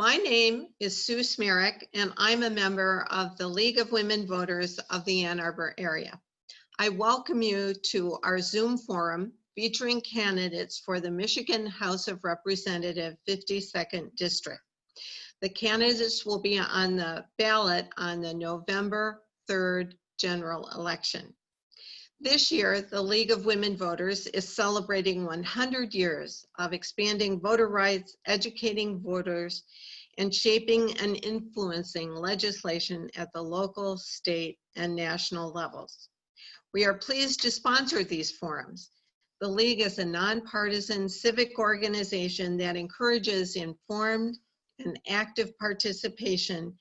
My name is Sue Smerick, and I'm a member of the League of Women Voters of the Ann Arbor area. I welcome you to our Zoom forum featuring candidates for the Michigan House of Representatives 52nd District. The candidates will be on the ballot on the November 3rd general election. This year, the League of Women Voters is celebrating 100 years of expanding voter rights, educating voters, and shaping and influencing legislation at the local, state, and national levels. We are pleased to sponsor these forums. The League is a nonpartisan civic organization that encourages informed and active participation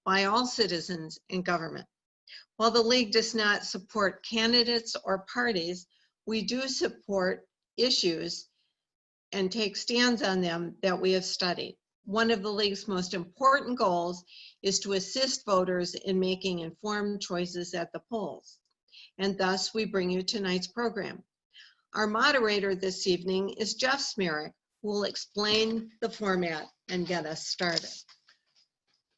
by all citizens in government. While the League does not support candidates or parties, we do support issues and take stands on them that we have studied. One of the League's most important goals is to assist voters in making informed choices at the polls. And thus, we bring you tonight's program. Our moderator this evening is Jeff Smerick, who will explain the format and get us started.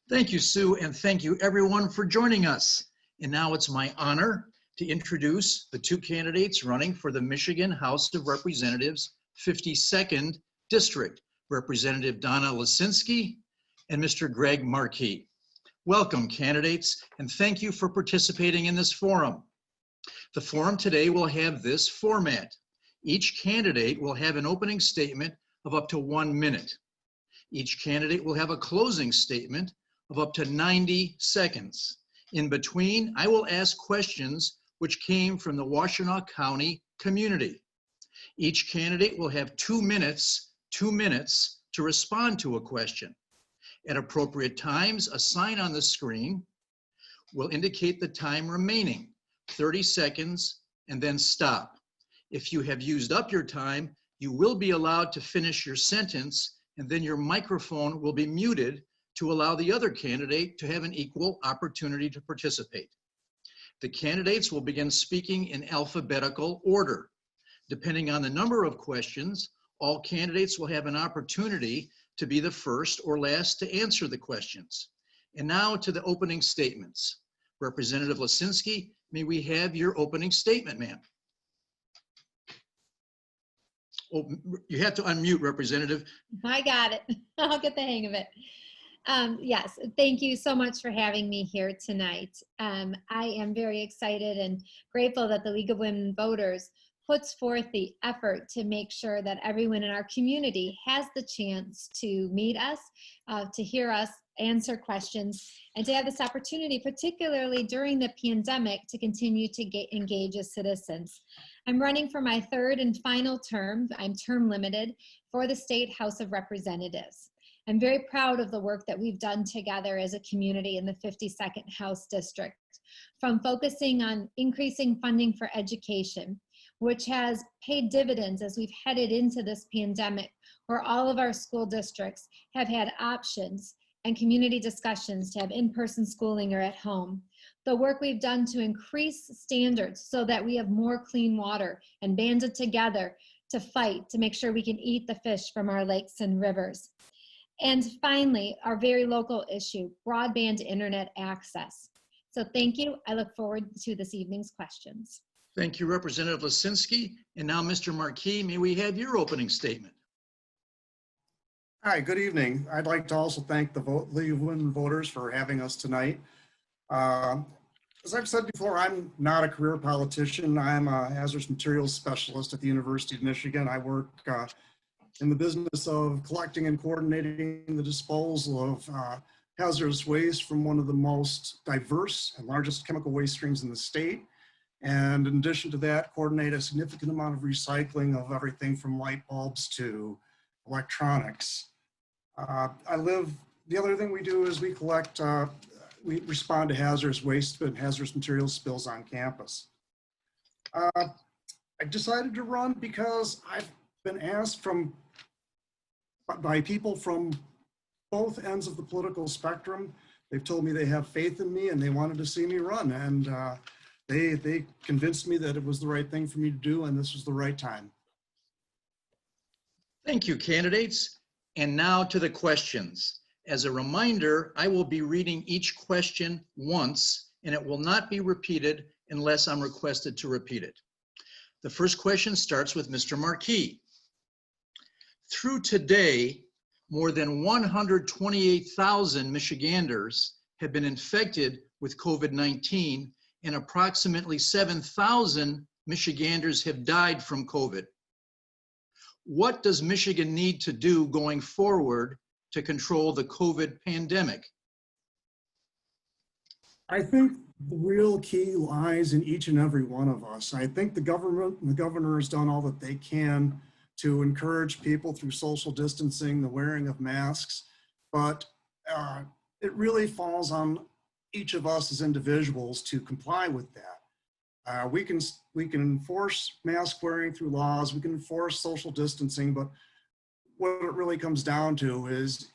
Thank you, Sue, and thank you everyone for joining us. And now it's my honor to introduce the two candidates running for the Michigan House of Representatives 52nd District, Representative Donna Lisinski and Mr. Greg Markey. Welcome, candidates, and thank you for participating in this forum. The forum today will have this format. Each candidate will have an opening statement of up to 1 minute. Each candidate will have a closing statement of up to 90 seconds. In between, I will ask questions which came from the Washtenaw County community. Each candidate will have 2 minutes to respond to a question. At appropriate times, a sign on the screen will indicate the time remaining, 30 seconds, and then stop. If you have used up your time, you will be allowed to finish your sentence, and then your microphone will be muted to allow the other candidate to have an equal opportunity to participate. The candidates will begin speaking in alphabetical order. Depending on the number of questions, all candidates will have an opportunity to be the first or last to answer the questions. And now to the opening statements. Representative Lisinski, may we have your opening statement, ma'am? Oh, you have to unmute, Representative. I got it. I'll get the hang of it. Yes, thank you so much for having me here tonight. I am very excited and grateful that the League of Women Voters puts forth the effort to make sure that everyone in our community has the chance to meet us, to hear us, answer questions, and to have this opportunity, particularly during the pandemic, to continue to engage as citizens. I'm running for my third and final term. I'm term limited for the State House of Representatives. I'm very proud of the work that we've done together as a community in the 52nd House District, from focusing on increasing funding for education, which has paid dividends as we've headed into this pandemic, where all of our school districts have had options and community discussions to have in-person schooling or at home. The work we've done to increase standards so that we have more clean water and banded together to fight to make sure we can eat the fish from our lakes and rivers. And finally, our very local issue, broadband internet access. So thank you. I look forward to this evening's questions. Thank you, Representative Lisinski. And now, Mr. Markey, may we have your opening statement? Hi, good evening. I'd like to also thank the League of Women Voters for having us tonight. As I've said before, I'm not a career politician. I'm a hazardous materials specialist at the University of Michigan. I work in the business of collecting and coordinating the disposal of hazardous waste from one of the most diverse and largest chemical waste streams in the state. And in addition to that, coordinate a significant amount of recycling of everything from light bulbs to electronics. The other thing we do is we collect, we respond to hazardous waste and hazardous materials spills on campus. I decided to run because I've been asked by people from both ends of the political spectrum. They've told me they have faith in me and they wanted to see me run, and they convinced me that it was the right thing for me to do and this was the right time. Thank you, candidates. And now to the questions. As a reminder, I will be reading each question once, and it will not be repeated unless I'm requested to repeat it. The first question starts with Mr. Marquis. Through today, more than 128,000 Michiganders have been infected with COVID-19, and approximately 7,000 Michiganders have died from COVID. What does Michigan need to do going forward to control the COVID pandemic? I think the real key lies in each and every one of us. I think the governor has done all that they can to encourage people through social distancing, the wearing of masks, but it really falls on each of us as individuals to comply with that. We can enforce mask wearing through laws, we can enforce social distancing, but what it really comes down to is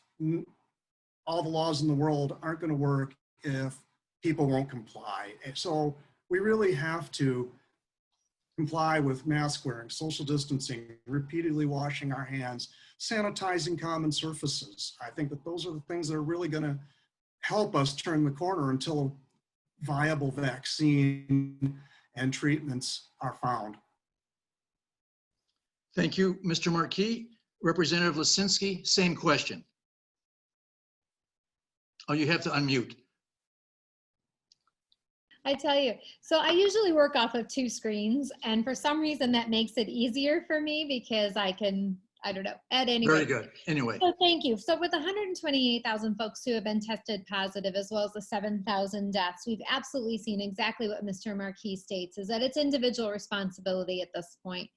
all the laws in the world aren't going to work if people won't comply. And so we really have to comply with mask wearing, social distancing, repeatedly washing our hands, sanitizing common surfaces. I think that those are the things that are really going to help us turn the corner until a viable vaccine and treatments are found. Thank you, Mr. Marquis. Representative Lisinski, same question. Oh, you have to unmute. I tell you, so I usually work off of 2 screens, and for some reason that makes it easier for me because I can, I don't know, at any Very rate. good. Anyway. So thank you. So with 128,000 folks who have been tested positive, as well as the 7,000 deaths, we've absolutely seen exactly what Mr. Marquis states, is that it's individual responsibility at this point.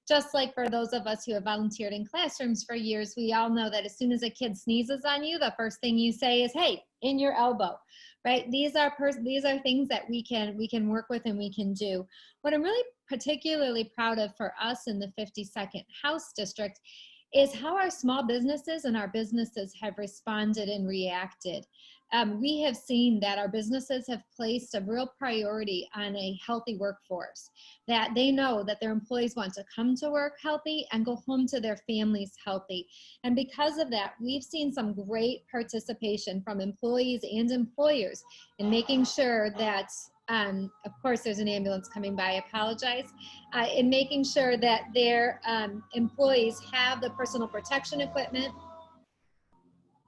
Just like for those of us who have volunteered in classrooms for years, we all know that as soon as a kid sneezes on you, the first thing you say is, hey, in your elbow, right? These are things that we can work with and we can do. What I'm really particularly proud of for us in the 52nd House District is how our small businesses and our businesses have responded and reacted. We have seen that our businesses have placed a real priority on a healthy workforce, that they know that their employees want to come to work healthy and go home to their families healthy. And because of that, we've seen some great participation from employees and employers in making sure that, of course, there's an ambulance coming by, I apologize, in making sure that their employees have the personal protection equipment,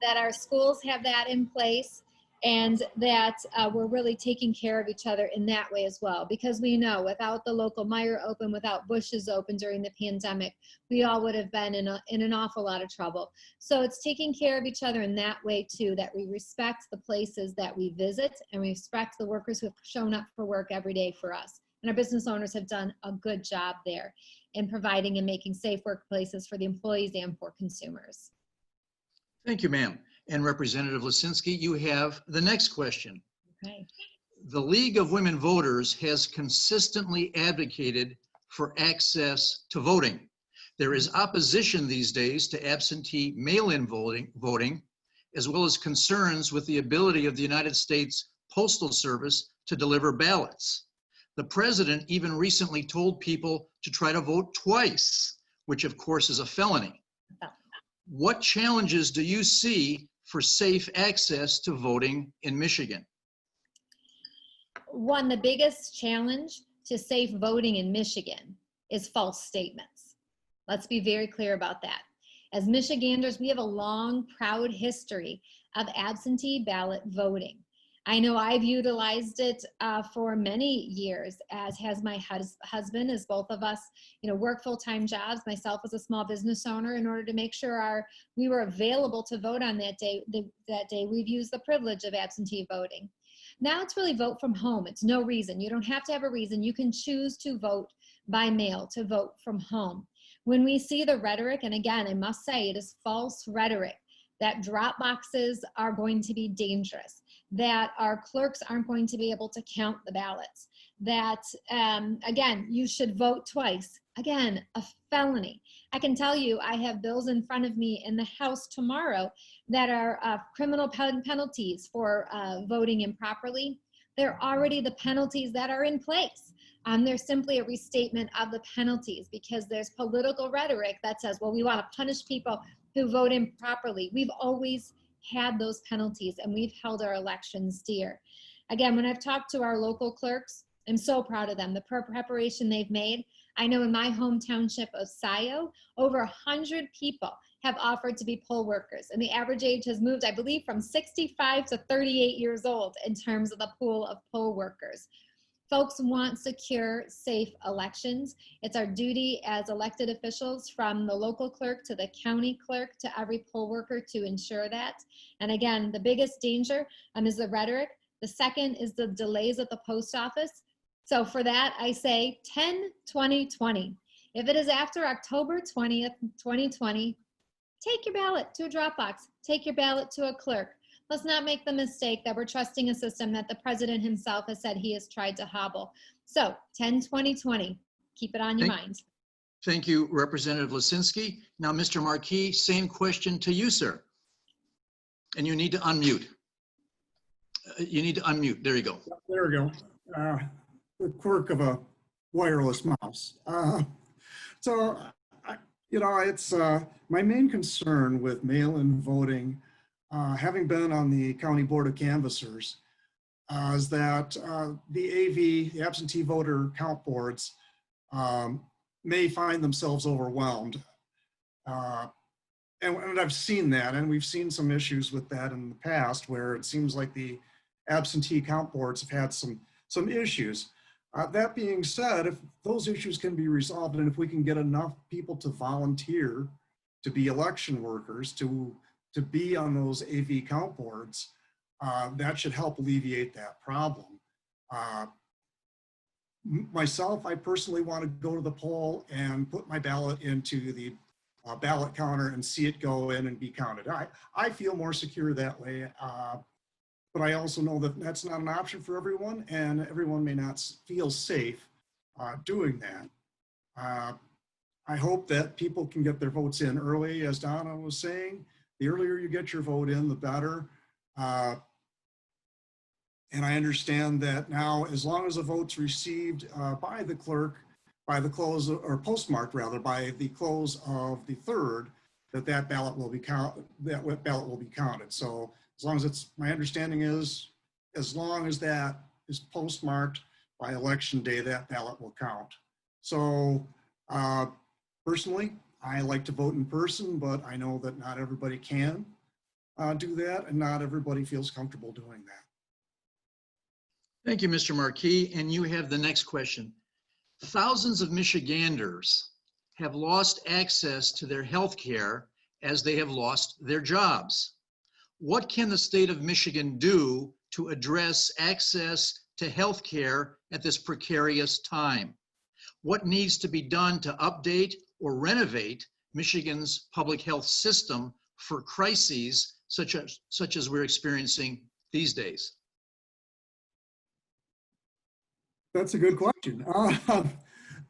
that our schools have that in place, and that we're really taking care of each other in that way as well. Because we know without the local Meijer open, without Bush's open during the pandemic, we all would have been in an awful lot of trouble. So it's taking care of each other in that way too, that we respect the places that we visit and we respect the workers who have shown up for work every day for us. And our business owners have done a good job there in providing and making safe workplaces for the employees and for consumers. Thank you, ma'am. And Representative Lisinski, you have the next question. Okay. The League of Women Voters has consistently advocated for access to voting. There is opposition these days to absentee mail-in voting, as well as concerns with the ability of the United States Postal Service to deliver ballots. The president even recently told people to try to vote twice, which of course is a felony. What challenges do you see for safe access to voting in Michigan? One, the biggest challenge to safe voting in Michigan is false statements. Let's be very clear about that. As Michiganders, we have a long, proud history of absentee ballot voting. I know I've utilized it for many years, as has my husband, as both of us, work full-time jobs, myself as a small business owner, in order to make sure we were available to vote on that day. We've used the privilege of absentee voting. Now it's really vote from home. It's no reason. You don't have to have a reason. You can choose to vote by mail, to vote from home. When we see the rhetoric, and again, I must say it is false rhetoric, that drop boxes are going to be dangerous, that our clerks aren't going to be able to count the ballots, that, again, you should vote twice. Again, a felony. I can tell you I have bills in front of me in the House tomorrow that are criminal penalties for voting improperly. They're already the penalties that are in place. There's simply a restatement of the penalties because there's political rhetoric that says, well, we want to punish people who vote improperly. We've always had those penalties, and we've held our elections dear. Again, when I've talked to our local clerks, I'm so proud of them, the preparation they've made. I know in my home township of Scioto, over 100 people have offered to be poll workers, and the average age has moved, I believe, from 65 to 38 years old in terms of the pool of poll workers. Folks want secure, safe elections. It's our duty as elected officials, from the local clerk to the county clerk to every poll worker, to ensure that. And again, the biggest danger is the rhetoric. The second is the delays at the post office. So for that, I say 10-20-20. If it is after October 20th, 2020, take your ballot to a drop box. Take your ballot to a clerk. Let's not make the mistake that we're trusting a system that the president himself has said he has tried to hobble. So 10-20-20, keep it on your mind. Thank you, Representative Lisinski. Now, Mr. Marquis, same question to you, sir. And you need to unmute. You need to unmute. There you go. There we go. The quirk of a wireless mouse. It's my main concern with mail-in voting, having been on the County Board of Canvassers, is that the absentee voter count boards, may find themselves overwhelmed. And I've seen that, and we've seen some issues with that in the past, where it seems like the absentee count boards have had some issues. That being said, if those issues can be resolved, and if we can get enough people to volunteer to be election workers, to be on those AV count boards, that should help alleviate that problem. Myself, I personally want to go to the poll and put my ballot into the ballot counter and see it go in and be counted. I feel more secure that way. But I also know that that's not an option for everyone, and everyone may not feel safe doing that. I hope that people can get their votes in early, as Donna was saying. The earlier you get your vote in, the better. And I understand that now, as long as a vote's received by the clerk, by the close, or postmarked rather, by the close of the 3rd, that ballot will be counted. So as long as it's, my understanding is, as long as that is postmarked by election day, that ballot will count. So personally, I like to vote in person, but I know that not everybody can do that, and not everybody feels comfortable doing that. Thank you, Mr. Marquis. And you have the next question. Thousands of Michiganders have lost access to their health care as they have lost their jobs. What can the state of Michigan do to address access to health care at this precarious time? What needs to be done to update or renovate Michigan's public health system for crises such as we're experiencing these days? That's a good question. I'm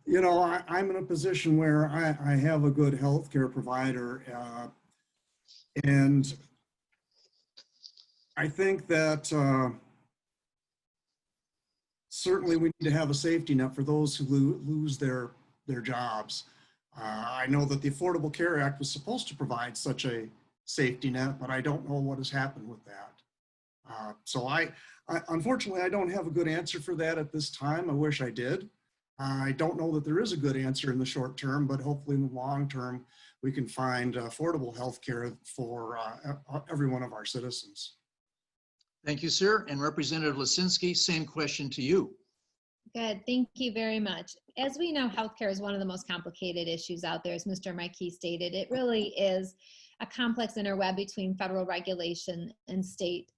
in a position where I have a good healthcare provider, and I think that certainly we need to have a safety net for those who lose their jobs. I know that the Affordable Care Act was supposed to provide such a safety net, but I don't know what has happened with that. So unfortunately, I don't have a good answer for that at this time. I wish I did. I don't know that there is a good answer in the short term, but hopefully in the long term, we can find affordable health care for every one of our citizens. Thank you, sir. And Representative Lisinski, same question to you. Good, thank you very much. As we know, healthcare is one of the most complicated issues out there, as Mr. Marquis stated. It really is a complex interweb between federal regulation and state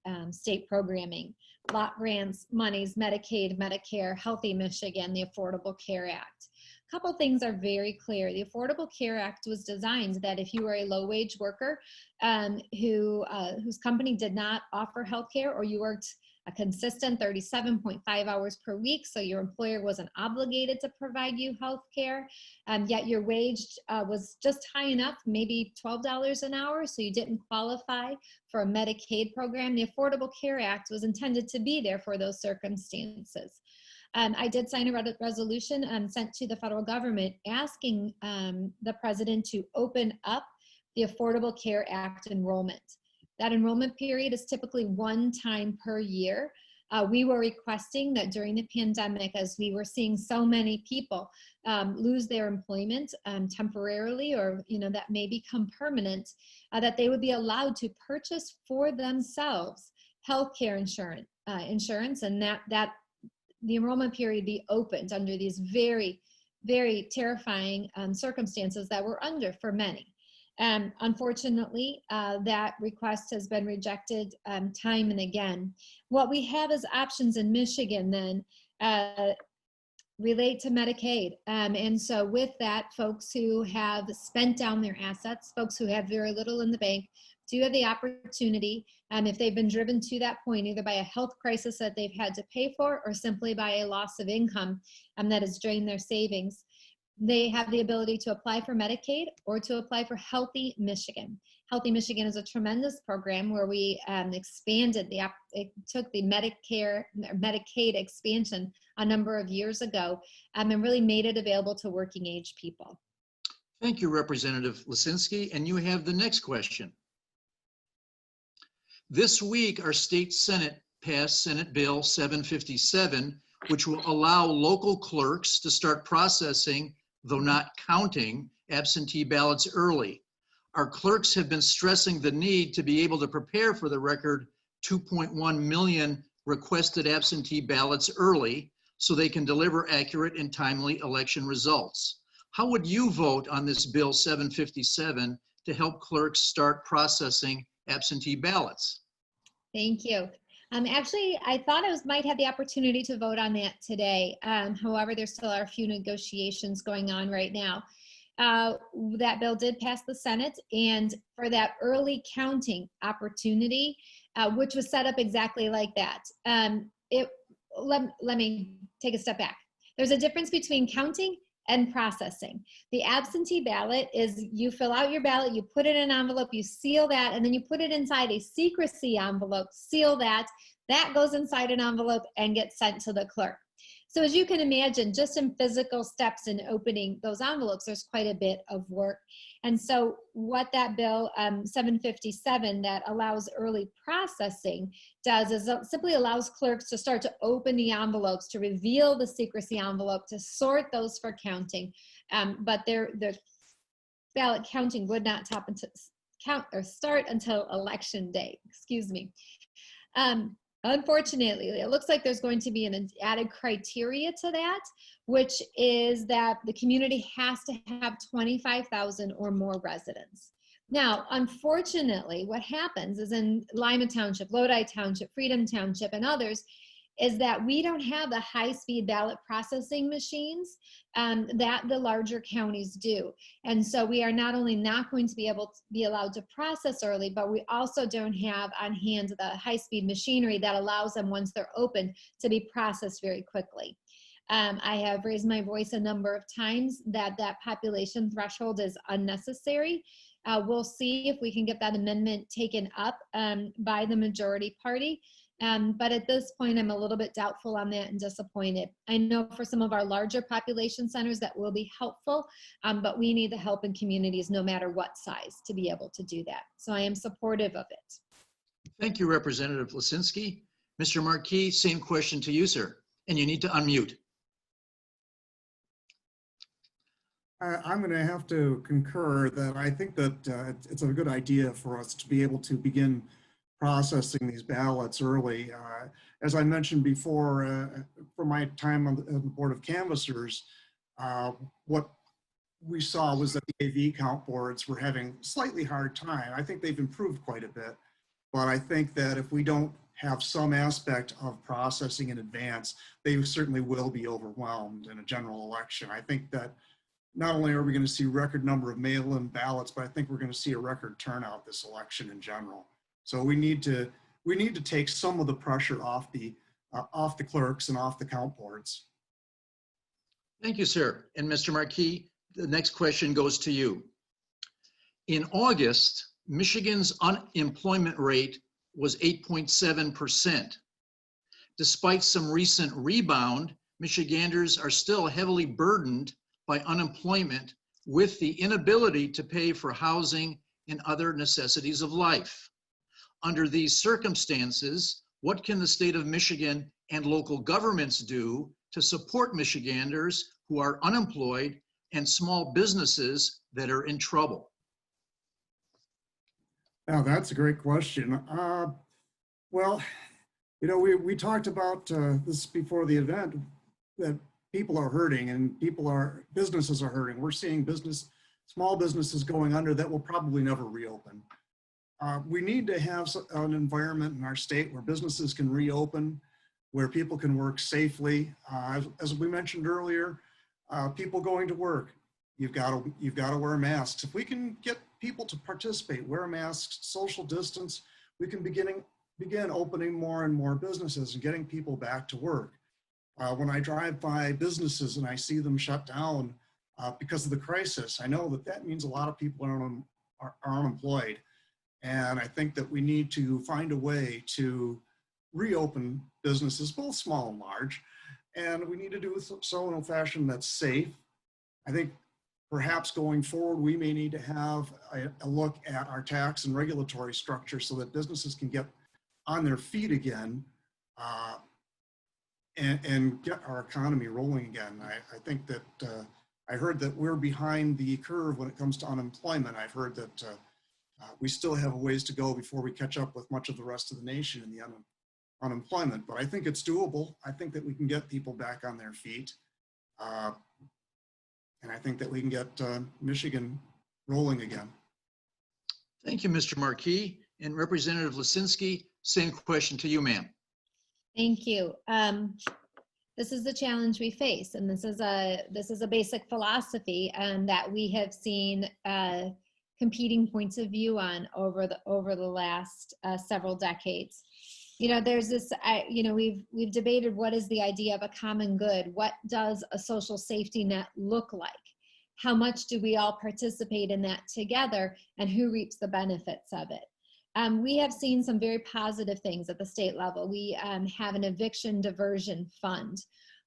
programming, block grants, monies, Medicaid, Medicare, Healthy Michigan, the Affordable Care Act. A couple things are very clear. The Affordable Care Act was designed that if you were a low-wage worker whose company did not offer health care, or you worked a consistent 37.5 hours per week, so your employer wasn't obligated to provide you health care, yet your wage was just high enough, maybe $12 an hour, so you didn't qualify for a Medicaid program. The Affordable Care Act was intended to be there for those circumstances. I did sign a resolution sent to the federal government asking the president to open up the Affordable Care Act enrollment. That enrollment period is typically one time per year. We were requesting that during the pandemic, as we were seeing so many people lose their employment temporarily, or that may become permanent, that they would be allowed to purchase for themselves healthcare insurance, and that the enrollment period be opened under these very, very terrifying circumstances that we're under for many. Unfortunately, that request has been rejected time and again. What we have as options in Michigan then relate to Medicaid. And so with that, folks who have spent down their assets, folks who have very little in the bank, do have the opportunity, if they've been driven to that point, either by a health crisis that they've had to pay for, or simply by a loss of income that has drained their savings, they have the ability to apply for Medicaid or to apply for Healthy Michigan. Healthy Michigan is a tremendous program where we expanded it took the Medicaid expansion a number of years ago and really made it available to working age people. Thank you, Representative Lisinski. And you have the next question. This week, our state Senate passed Senate Bill 757, which will allow local clerks to start processing, though not counting, absentee ballots early. Our clerks have been stressing the need to be able to prepare for the record 2.1 million requested absentee ballots early so they can deliver accurate and timely election results. How would you vote on this Bill 757 to help clerks start processing absentee ballots? Thank you. Actually, I thought I might have the opportunity to vote on that today. However, there still are a few negotiations going on right now. That bill did pass the Senate, and for that early counting opportunity, which was set up exactly like that. Let me take a step back. There's a difference between counting and processing. The absentee ballot is you fill out your ballot, you put it in an envelope, you seal that, and then you put it inside a secrecy envelope, seal that. That goes inside an envelope and gets sent to the clerk. So as you can imagine, just in physical steps in opening those envelopes, there's quite a bit of work. And so what that bill 757 that allows early processing does is it simply allows clerks to start to open the envelopes, to reveal the secrecy envelope, to sort those for counting. But their ballot counting would not start until election day, excuse me. Unfortunately, it looks like there's going to be an added criteria to that, which is that the community has to have 25,000 or more residents. Now, unfortunately, what happens is in Lima Township, Lodi Township, Freedom Township, and others, is that we don't have the high-speed ballot processing machines that the larger counties do. And so we are not only not going to be able to be allowed to process early, but we also don't have on hand the high-speed machinery that allows them, once they're open, to be processed very quickly. I have raised my voice a number of times that population threshold is unnecessary. We'll see if we can get that amendment taken up by the majority party. But at this point, I'm a little bit doubtful on that and disappointed. I know for some of our larger population centers that will be helpful, but we need the help in communities no matter what size to be able to do that. So I am supportive of it. Thank you, Representative Lisinski. Mr. Marquis, same question to you, sir, and you need to unmute. I'm going to have to concur that I think that it's a good idea for us to be able to begin processing these ballots early. As I mentioned before, from my time on the Board of Canvassers, what we saw was that the AV count boards were having a slightly hard time. I think they've improved quite a bit, but I think that if we don't have some aspect of processing in advance, they certainly will be overwhelmed in a general election. I think that not only are we going to see a record number of mail-in ballots, but I think we're going to see a record turnout this election in general. So we need to take some of the pressure off the clerks and off the count boards. Thank you, sir. And Mr. Marquis, the next question goes to you. In August, Michigan's unemployment rate was 8.7%. Despite some recent rebound, Michiganders are still heavily burdened by unemployment with the inability to pay for housing and other necessities of life. Under these circumstances, what can the state of Michigan and local governments do to support Michiganders who are unemployed and small businesses that are in trouble? Now, that's a great question. Well, you know, we talked about this before the event, that people are hurting and businesses are hurting. We're seeing small businesses going under that will probably never reopen. We need to have an environment in our state where businesses can reopen, where people can work safely. As we mentioned earlier, people going to work, you've got to wear masks. If we can get people to participate, wear masks, social distance, we can begin opening more and more businesses and getting people back to work. When I drive by businesses and I see them shut down because of the crisis, I know that means a lot of people are unemployed. And I think that we need to find a way to reopen businesses, both small and large. And we need to do so in a fashion that's safe. I think perhaps going forward, we may need to have a look at our tax and regulatory structure so that businesses can get on their feet again and get our economy rolling again. I think that I heard that we're behind the curve when it comes to unemployment. I've heard that we still have a ways to go before we catch up with much of the rest of the nation in the unemployment, but I think it's doable. I think that we can get people back on their feet. And I think that we can get Michigan rolling again. Thank you, Mr. Markey. And Representative Lisinski, same question to you, ma'am. Thank you. This is the challenge we face, and this is a basic philosophy that we have seen competing points of view on over the last several decades. You know, there's this. We've debated what is the idea of a common good. What does a social safety net look like? How much do we all participate in that together, and who reaps the benefits of it? We have seen some very positive things at the state level. We have an eviction diversion fund.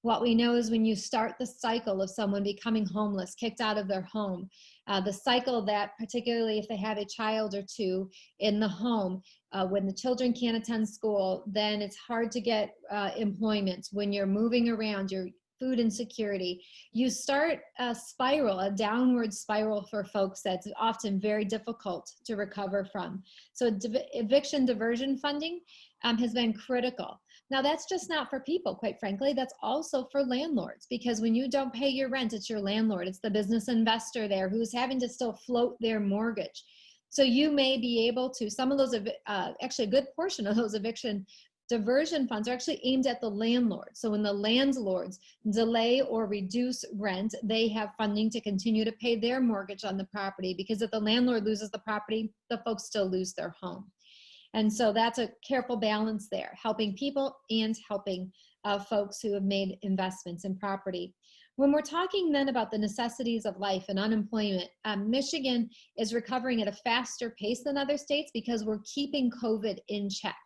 What we know is when you start the cycle of someone becoming homeless, kicked out of their home, the cycle that, particularly if they have a child or two in the home, when the children can't attend school, then it's hard to get employment. When you're moving around, your food insecurity, you start a spiral, a downward spiral for folks that's often very difficult to recover from. So eviction diversion funding has been critical. Now, that's just not for people, quite frankly, that's also for landlords, because when you don't pay your rent, it's your landlord, it's the business investor there who's having to still float their mortgage. So you may be able to, some of those, actually a good portion of those eviction diversion funds are actually aimed at the landlord. So when the landlords delay or reduce rent, they have funding to continue to pay their mortgage on the property, because if the landlord loses the property, the folks still lose their home. And so that's a careful balance there, helping people and helping folks who have made investments in property. When we're talking then about the necessities of life and unemployment, Michigan is recovering at a faster pace than other states because we're keeping COVID in check.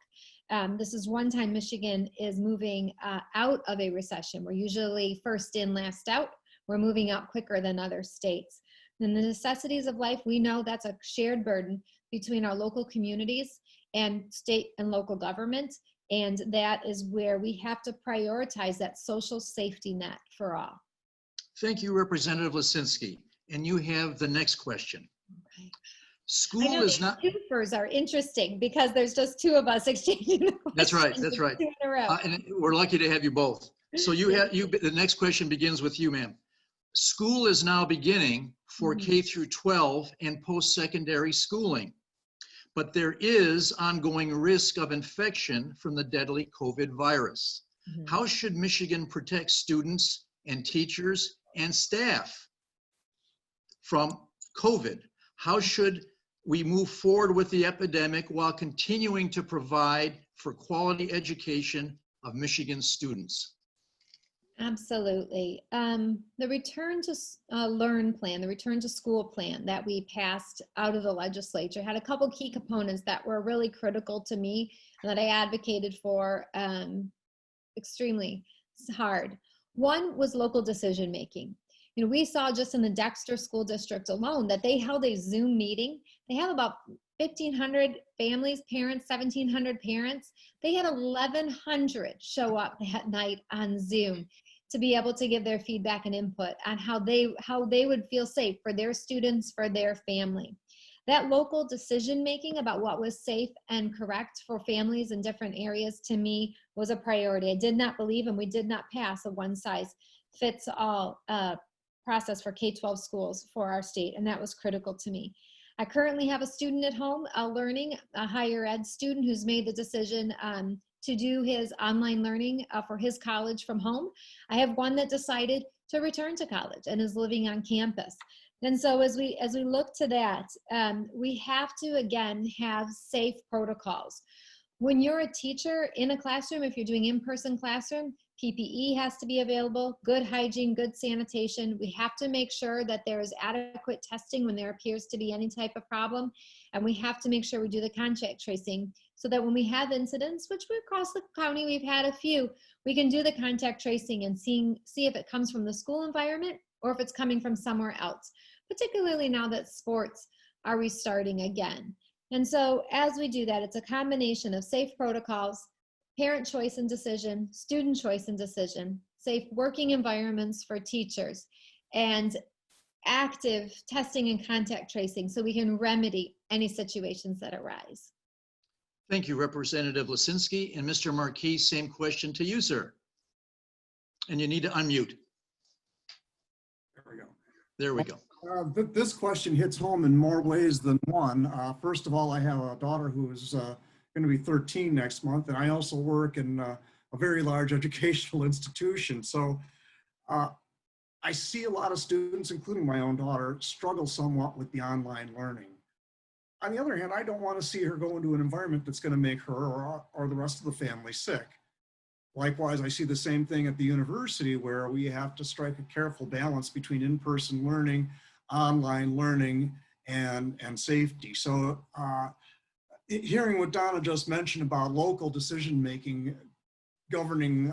This is one time Michigan is moving out of a recession. We're usually first in, last out. We're moving out quicker than other states. And the necessities of life, we know that's a shared burden between our local communities and state and local government. And that is where we have to prioritize that social safety net for all. Thank you, Representative Lisinski. And you have the next question. Okay. School is not. Twofers are interesting because there's just two of us exchanging the questions. That's right. That's right. Two in a row. And we're lucky to have you both. So the next question begins with you, ma'am. School is now beginning for K through 12 and post-secondary schooling, but there is ongoing risk of infection from the deadly COVID virus. How should Michigan protect students and teachers and staff from COVID? How should we move forward with the epidemic while continuing to provide for quality education of Michigan students? Absolutely. The return to learn plan, the return to school plan that we passed out of the legislature had a couple key components that were really critical to me and that I advocated for extremely hard. One was local decision making. You know, we saw just in the Dexter School District alone that they held a Zoom meeting. They have about 1,500 families, parents, 1,700 parents. They had 1,100 show up that night on Zoom to be able to give their feedback and input on how they would feel safe for their students, for their family. That local decision making about what was safe and correct for families in different areas, to me, was a priority. I did not believe, and we did not pass a one-size-fits-all process for K-12 schools for our state, and that was critical to me. I currently have a student at home learning, a higher ed student who's made the decision to do his online learning for his college from home. I have one that decided to return to college and is living on campus. And so as we look to that, we have to, again, have safe protocols. When you're a teacher in a classroom, if you're doing in-person classroom, PPE has to be available, good hygiene, good sanitation. We have to make sure that there is adequate testing when there appears to be any type of problem. And we have to make sure we do the contact tracing so that when we have incidents, which across the county we've had a few, we can do the contact tracing and see if it comes from the school environment or if it's coming from somewhere else, particularly now that sports are restarting again. And so as we do that, it's a combination of safe protocols, parent choice and decision, student choice and decision, safe working environments for teachers, and active testing and contact tracing so we can remedy any situations that arise. Thank you, Representative Lisinski. And Mr. Marquis, same question to you, sir. And you need to unmute. There we go. There we go. This question hits home in more ways than one. First of all, I have a daughter who is going to be 13 next month, and I also work in a very large educational institution. So I see a lot of students, including my own daughter, struggle somewhat with the online learning. On the other hand, I don't want to see her go into an environment that's going to make her or the rest of the family sick. Likewise, I see the same thing at the university, where we have to strike a careful balance between in-person learning, online learning, and safety. So hearing what Donna just mentioned about local decision-making governing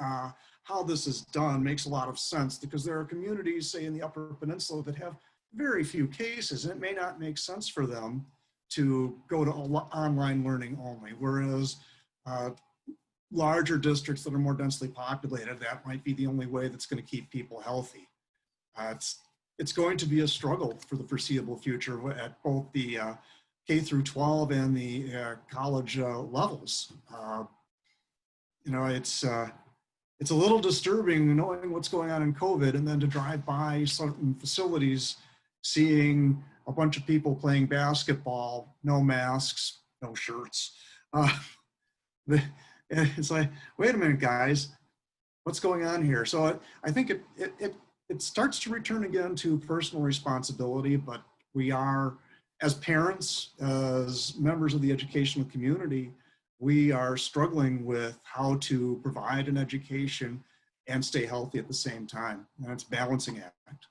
how this is done makes a lot of sense, because there are communities, say in the Upper Peninsula, that have very few cases, and it may not make sense for them to go to online learning only, whereas larger districts that are more densely populated, that might be the only way that's going to keep people healthy. It's going to be a struggle for the foreseeable future at both the K through 12 and the college levels. You know, it's a little disturbing knowing what's going on in COVID, and then to drive by certain facilities, seeing a bunch of people playing basketball, no masks, no shirts. It's like, wait a minute, guys, what's going on here? So I think it starts to return again to personal responsibility, but we are, as parents, as members of the educational community, we are struggling with how to provide an education and stay healthy at the same time. And it's a balancing act.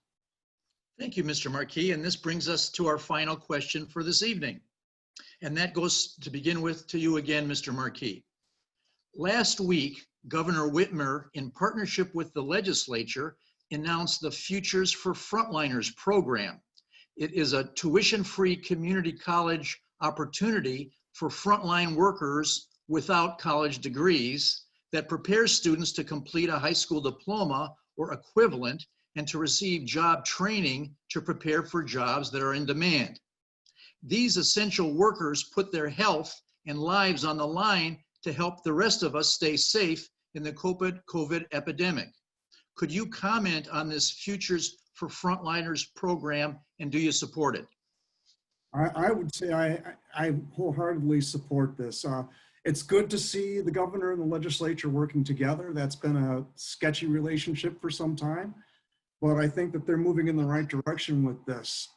Thank you, Mr. Marquis. And this brings us to our final question for this evening. And that goes to begin with to you again, Mr. Marquis. Last week, Governor Whitmer, in partnership with the legislature, announced the Futures for Frontliners program. It is a tuition-free community college opportunity for frontline workers without college degrees that prepares students to complete a high school diploma or equivalent and to receive job training to prepare for jobs that are in demand. These essential workers put their health and lives on the line to help the rest of us stay safe in the COVID epidemic. Could you comment on this Futures for Frontliners program, and do you support it? I would say I wholeheartedly support this. It's good to see the governor and the legislature working together. That's been a sketchy relationship for some time, but I think that they're moving in the right direction with this.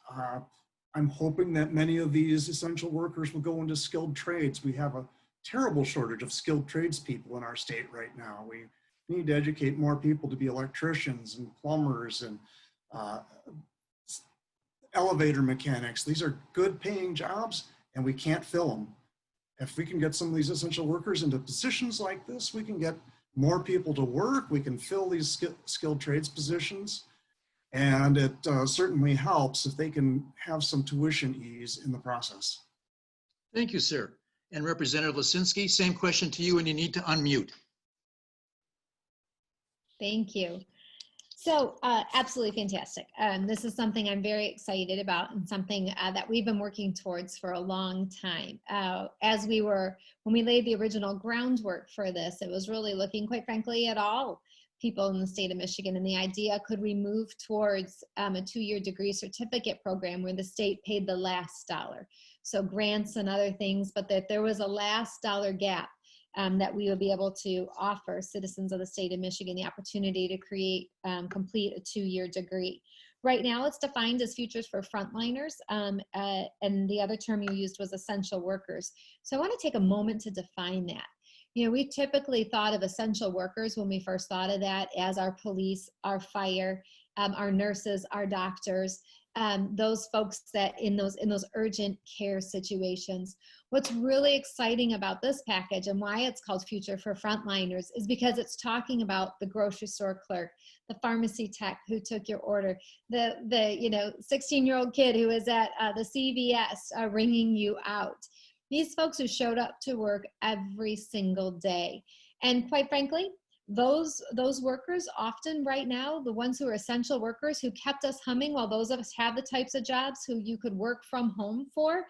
I'm hoping that many of these essential workers will go into skilled trades. We have a terrible shortage of skilled tradespeople in our state right now. We need to educate more people to be electricians and plumbers and elevator mechanics. These are good paying jobs, and we can't fill them. If we can get some of these essential workers into positions like this, we can get more people to work. We can fill these skilled trades positions. And it certainly helps if they can have some tuition ease in the process. Thank you, sir. And Representative Lisinski, same question to you, and you need to unmute. Thank you. So absolutely fantastic. This is something I'm very excited about and something that we've been working towards for a long time. When we laid the original groundwork for this, it was really looking, quite frankly, at all people in the state of Michigan, and the idea, could we move towards a 2-year degree certificate program where the state paid the last dollar? So grants and other things, but that there was a last dollar gap that we would be able to offer citizens of the state of Michigan the opportunity to complete a 2-year degree. Right now, it's defined as futures for frontliners, and the other term you used was essential workers. So I want to take a moment to define that. You know, we typically thought of essential workers when we first thought of that as our police, our fire, our nurses, our doctors, those folks that in those urgent care situations. What's really exciting about this package and why it's called Future for Frontliners is because it's talking about the grocery store clerk, the pharmacy tech who took your order, the 16-year-old kid who is at the CVS ringing you out. These folks who showed up to work every single day. And quite frankly, those workers often right now, the ones who are essential workers who kept us humming while those of us have the types of jobs who you could work from home for,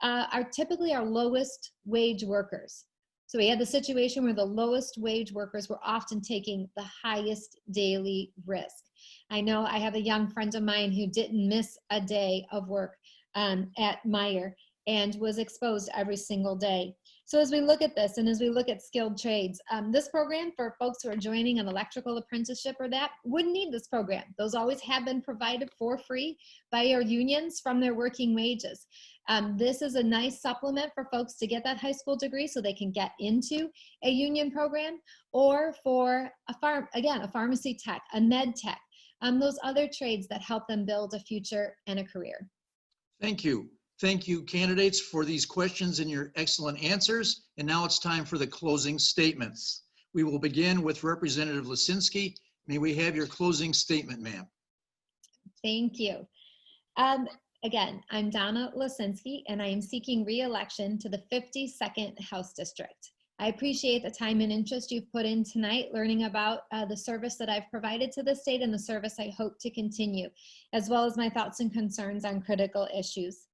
are typically our lowest wage workers. So we had the situation where the lowest wage workers were often taking the highest daily risk. I know I have a young friend of mine who didn't miss a day of work at Meyer and was exposed every single day. So as we look at this and as we look at skilled trades, this program for folks who are joining an electrical apprenticeship or that wouldn't need this program. Those always have been provided for free by our unions from their working wages. This is a nice supplement for folks to get that high school degree so they can get into a union program, or for a pharmacy tech, a med tech, those other trades that help them build a future and a career. Thank you. Thank you, candidates, for these questions and your excellent answers. And now it's time for the closing statements. We will begin with Representative Lisinski. May we have your closing statement, ma'am? Thank you. Again, I'm Donna Lisinski, and I am seeking re-election to the 52nd House District. I appreciate the time and interest you've put in tonight learning about the service that I've provided to the state and the service I hope to continue, as well as my thoughts and concerns on critical issues.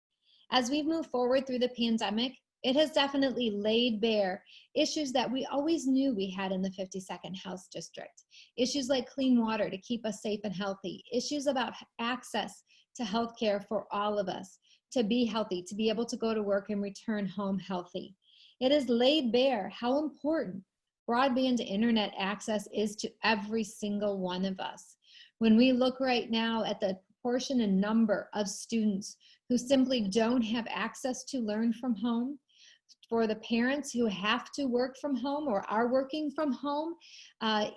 As we've moved forward through the pandemic, it has definitely laid bare issues that we always knew we had in the 52nd House District. Issues like clean water to keep us safe and healthy. Issues about access to healthcare for all of us, to be healthy, to be able to go to work and return home healthy. It has laid bare how important broadband internet access is to every single one of us. When we look right now at the proportion and number of students who simply don't have access to learn from home, for the parents who have to work from home or are working from home,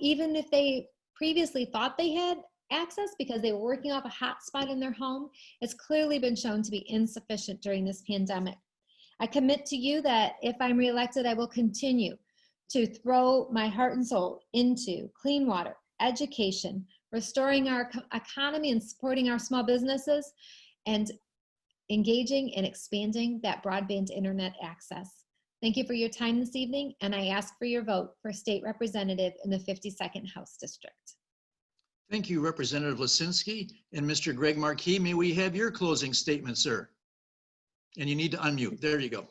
even if they previously thought they had access because they were working off a hotspot in their home, it's clearly been shown to be insufficient during this pandemic. I commit to you that if I'm reelected, I will continue to throw my heart and soul into clean water, education, restoring our economy and supporting our small businesses, and engaging and expanding that broadband internet access. Thank you for your time this evening, and I ask for your vote for state representative in the 52nd House District. Thank you, Representative Lisinski. And Mr. Greg Markey, may we have your closing statement, sir? And you need to unmute. There you go.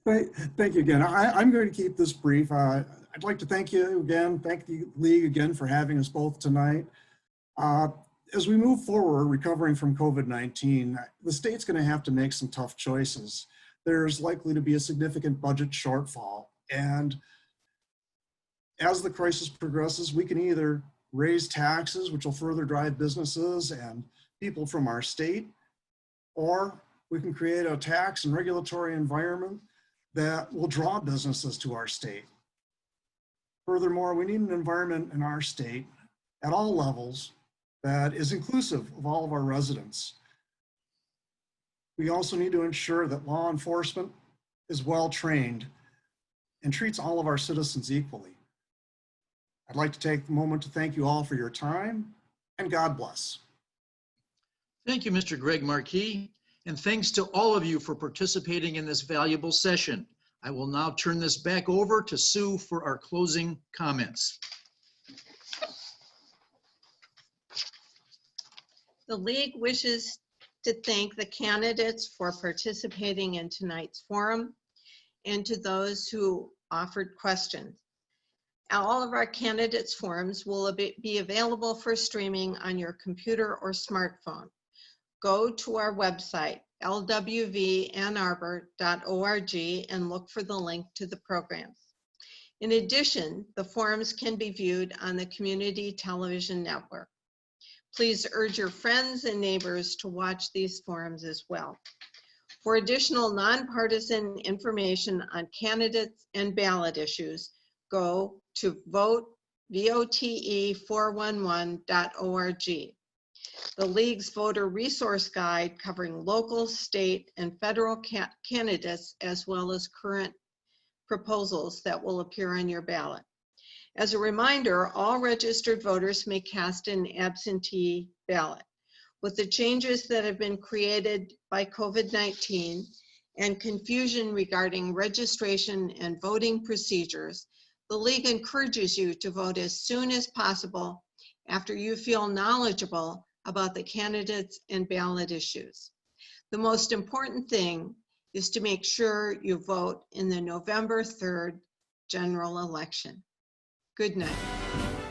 Thank you again. I'm going to keep this brief. I'd like to thank you again, thank the League again for having us both tonight. As we move forward, recovering from COVID-19, the state's going to have to make some tough choices. There's likely to be a significant budget shortfall. And as the crisis progresses, we can either raise taxes, which will further drive businesses and people from our state, or we can create a tax and regulatory environment that will draw businesses to our state. Furthermore, we need an environment in our state at all levels that is inclusive of all of our residents. We also need to ensure that law enforcement is well trained and treats all of our citizens equally. I'd like to take a moment to thank you all for your time, and God bless. Thank you, Mr. Greg Markey. And thanks to all of you for participating in this valuable session. I will now turn this back over to Sue for our closing comments. The League wishes to thank the candidates for participating in tonight's forum and to those who offered questions. All of our candidates' forums will be available for streaming on your computer or smartphone. Go to our website, lwvannarbor.org, and look for the link to the programs. In addition, the forums can be viewed on the Community Television Network. Please urge your friends and neighbors to watch these forums as well. For additional nonpartisan information on candidates and ballot issues, go to vote411.org. The League's voter resource guide covering local, state, and federal candidates, as well as current proposals that will appear on your ballot. As a reminder, all registered voters may cast an absentee ballot. With the changes that have been created by COVID-19 and confusion regarding registration and voting procedures, the League encourages you to vote as soon as possible after you feel knowledgeable about the candidates and ballot issues. The most important thing is to make sure you vote in the November 3rd general election. Good night.